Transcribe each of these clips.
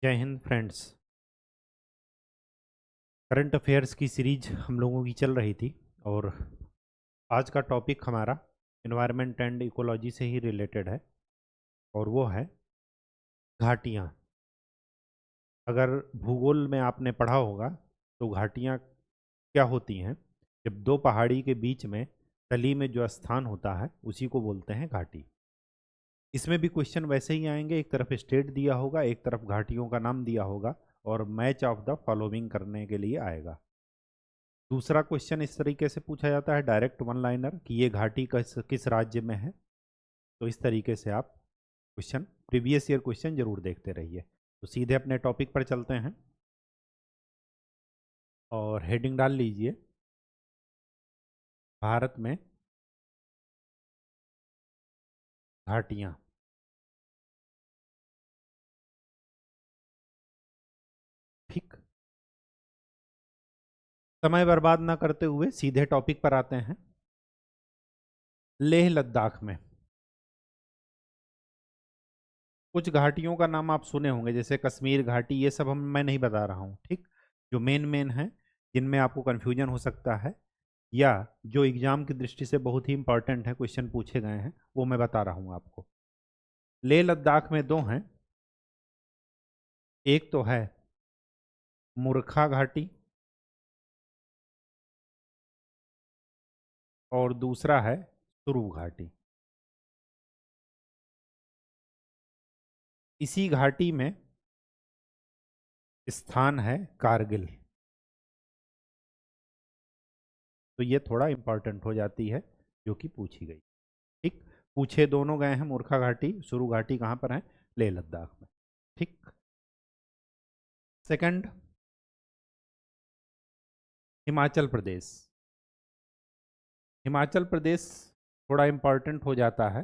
जय Hind friends. Current affairs की series हम लोगों की चल रही थी और आज का टॉपिक हमारा एनवायरनमेंट एंड इकोलॉजी से ही रिलेटेड है और वो है घाटियाँ। अगर भूगोल में आपने पढ़ा होगा तो घाटियाँ क्या होती हैं। जब दो पहाड़ी के बीच में तली में जो स्थान होता है उसी को बोलते हैं घाटी। इसमें भी क्वेश्चन वैसे ही आएंगे, एक तरफ स्टेट दिया होगा, एक तरफ घाटियों का नाम दिया होगा और मैच ऑफ द फॉलोइंग करने के लिए आएगा। दूसरा क्वेश्चन इस तरीके से पूछा जाता है, डायरेक्ट वन लाइनर, कि ये घाटी किस किस राज्य में है। तो इस तरीके से आप क्वेश्चन, प्रीवियस ईयर क्वेश्चन जरूर देखते रहिए। तो सीधे अपने टॉपिक पर चलते हैं और हेडिंग डाल लीजिए, भारत में घाटियाँ। ठीक, समय बर्बाद ना करते हुए सीधे टॉपिक पर आते हैं। लेह लद्दाख में कुछ घाटियों का नाम आप सुने होंगे, जैसे कश्मीर घाटी, ये सब मैं नहीं बता रहा हूँ। ठीक, जो मेन मेन है जिनमें आपको कन्फ्यूजन हो सकता है या जो एग्जाम की दृष्टि से बहुत ही इंपॉर्टेंट है, क्वेश्चन पूछे गए हैं, वो मैं बता रहा हूँ आपको। लेह लद्दाख में दो हैं, एक तो है मुरखा घाटी और दूसरा है सुरु घाटी। इसी घाटी में स्थान है कारगिल। तो ये थोड़ा इंपॉर्टेंट हो जाती है जो कि पूछी गई। ठीक, पूछे दोनों गए हैं, मुरखा घाटी सुरु घाटी कहाँ पर है, लेह लद्दाख में। ठीक, सेकंड, हिमाचल प्रदेश। हिमाचल प्रदेश थोड़ा इंपॉर्टेंट हो जाता है।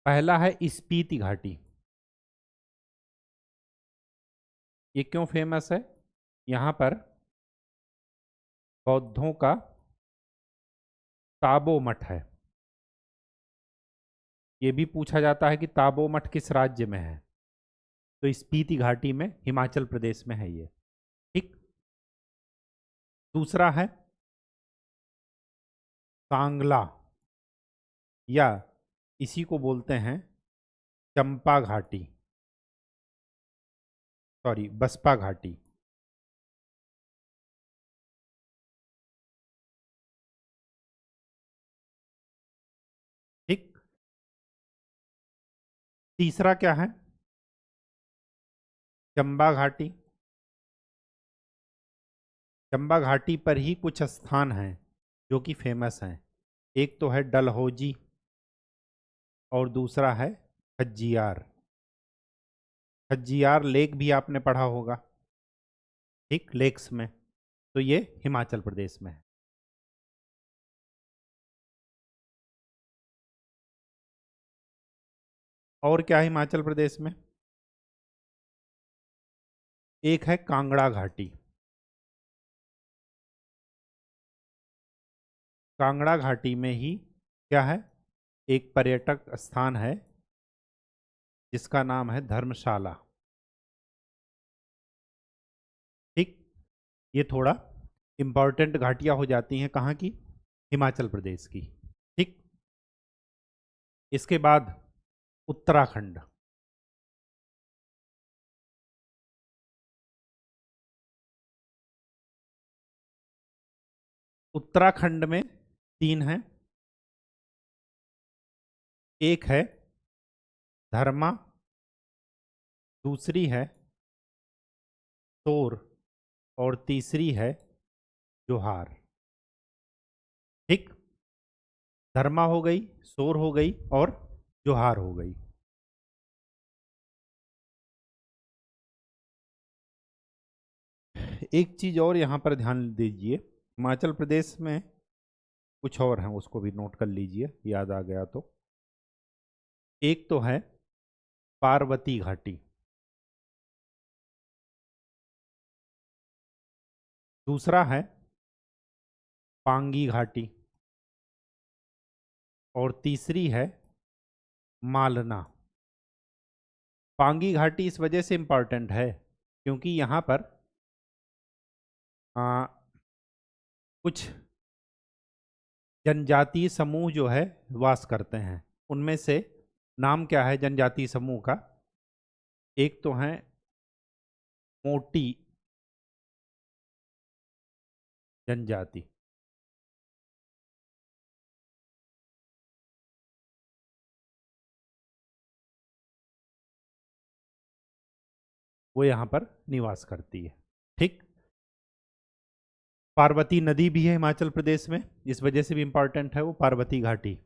पहला है स्पीति घाटी। ये क्यों फेमस है? यहाँ पर बौद्धों का ताबो मठ है। ये भी पूछा जाता है कि ताबो मठ किस राज्य में है, तो स्पीति घाटी में, हिमाचल प्रदेश में है ये। ठीक, दूसरा है सांगला, या इसी को बोलते हैं चंपा घाटी, सॉरी बसपा घाटी। ठीक, तीसरा क्या है, चंबा घाटी। चंबा घाटी पर ही कुछ स्थान हैं जो कि फेमस हैं। एक तो है डलहौजी और दूसरा है खज्जियार। खज्जियार लेक भी आपने पढ़ा होगा, ठीक, लेक्स में। तो ये हिमाचल प्रदेश में है। और क्या है हिमाचल प्रदेश में? एक है कांगड़ा घाटी। कांगड़ा घाटी में ही क्या है, एक पर्यटक स्थान है जिसका नाम है धर्मशाला। ठीक, ये थोड़ा इंपॉर्टेंट घाटियां हो जाती हैं, कहाँ की, हिमाचल प्रदेश की। ठीक, इसके बाद उत्तराखंड। उत्तराखंड में तीन हैं, एक है धर्मा, दूसरी है तोर और तीसरी है जोहार। ठीक, धर्मा हो गई, सोर हो गई और जोहार हो गई। एक चीज और यहाँ पर ध्यान दीजिए, हिमाचल प्रदेश में कुछ और हैं, उसको भी नोट कर लीजिए, याद आ गया तो। एक तो है पार्वती घाटी, दूसरा है पांगी घाटी और तीसरी है मालना। पांगी घाटी इस वजह से इम्पॉर्टेंट है क्योंकि यहाँ पर कुछ जनजातीय समूह जो है वास करते हैं। उनमें से नाम क्या है जनजातीय समूह का? एक तो है मोटी जनजाति, वो यहाँ पर निवास करती है। ठीक। पार्वती नदी भी है हिमाचल प्रदेश में, इस वजह से भी इंपॉर्टेंट है वो पार्वती घाटी।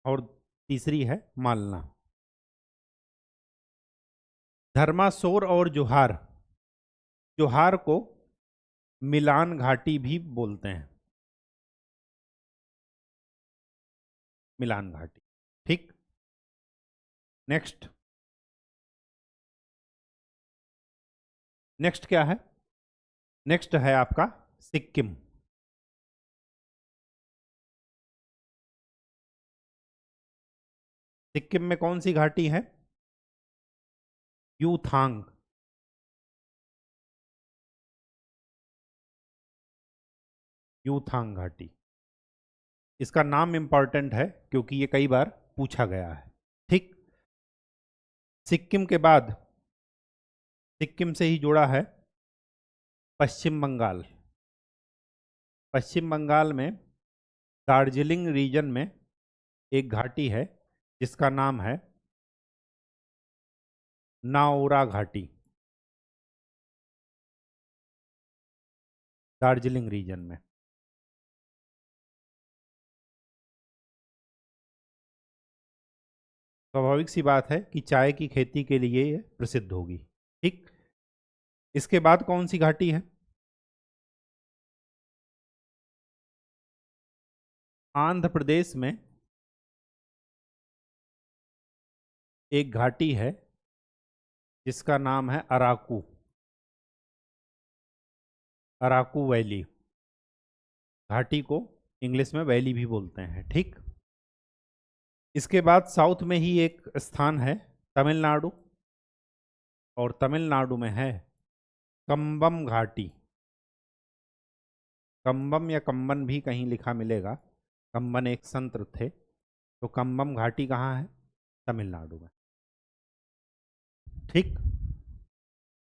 और तीसरी है मालना। धर्मासोर और जोहार, जोहार को मिलान घाटी भी बोलते हैं, मिलान घाटी। ठीक। नेक्स्ट, नेक्स्ट क्या है? नेक्स्ट है आपका सिक्किम। सिक्किम में कौन सी घाटी है? यूथांग। यूथांग घाटी। इसका नाम इंपॉर्टेंट है क्योंकि ये कई बार पूछा गया है। ठीक। सिक्किम के बाद, सिक्किम से ही जुड़ा है पश्चिम बंगाल। पश्चिम बंगाल में दार्जिलिंग रीजन में एक घाटी है जिसका नाम है नाओरा घाटी। दार्जिलिंग रीजन में। स्वाभाविक सी बात है कि चाय की खेती के लिए ये प्रसिद्ध होगी। ठीक। इसके बाद कौन सी घाटी है? आंध्र प्रदेश में एक घाटी है जिसका नाम है अराकू, अराकू वैली। घाटी को इंग्लिश में वैली भी बोलते हैं। ठीक। इसके बाद साउथ में ही एक स्थान है तमिलनाडु, और तमिलनाडु में है कंबम घाटी। कंबम या कंबन भी कहीं लिखा मिलेगा, कंबन एक संत थे। तो कंबम घाटी कहाँ है? तमिलनाडु में। ठीक।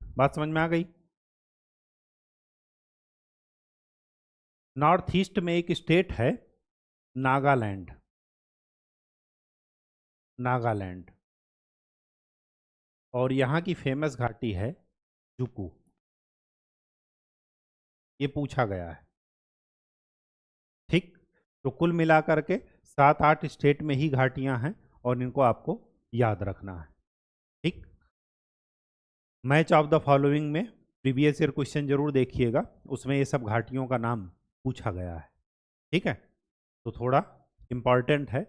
बात समझ में आ गई? नॉर्थ ईस्ट में एक स्टेट है नागालैंड। नागालैंड। और यहाँ की फेमस घाटी है जुकू। ये पूछा गया है। ठीक। तो कुल मिलाकर के 7-8 स्टेट में ही घाटियां हैं और इनको आपको याद रखना है। ठीक। मैच ऑफ द फॉलोइंग में प्रीवियस ईयर क्वेश्चन जरूर देखिएगा, उसमें ये सब घाटियों का नाम पूछा गया है। ठीक है, तो थोड़ा इम्पॉर्टेंट है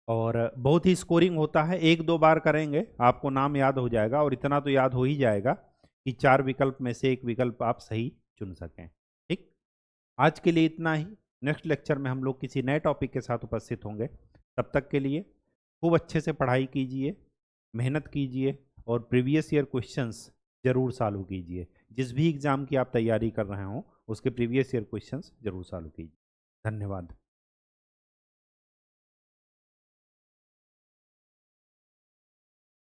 और बहुत ही स्कोरिंग होता है। 1-2 बार करेंगे आपको नाम याद हो जाएगा, और इतना तो याद हो ही जाएगा कि 4 विकल्प में से एक विकल्प आप सही चुन सकें। ठीक। आज के लिए इतना ही। नेक्स्ट लेक्चर में हम लोग किसी नए टॉपिक के साथ उपस्थित होंगे। तब तक के लिए खूब अच्छे से पढ़ाई कीजिए, मेहनत कीजिए और प्रीवियस ईयर क्वेश्चंस जरूर सॉल्व कीजिए। जिस भी एग्ज़ाम की आप तैयारी कर रहे हो उसके प्रीवियस ईयर क्वेश्चंस जरूर सॉल्व कीजिए। धन्यवाद।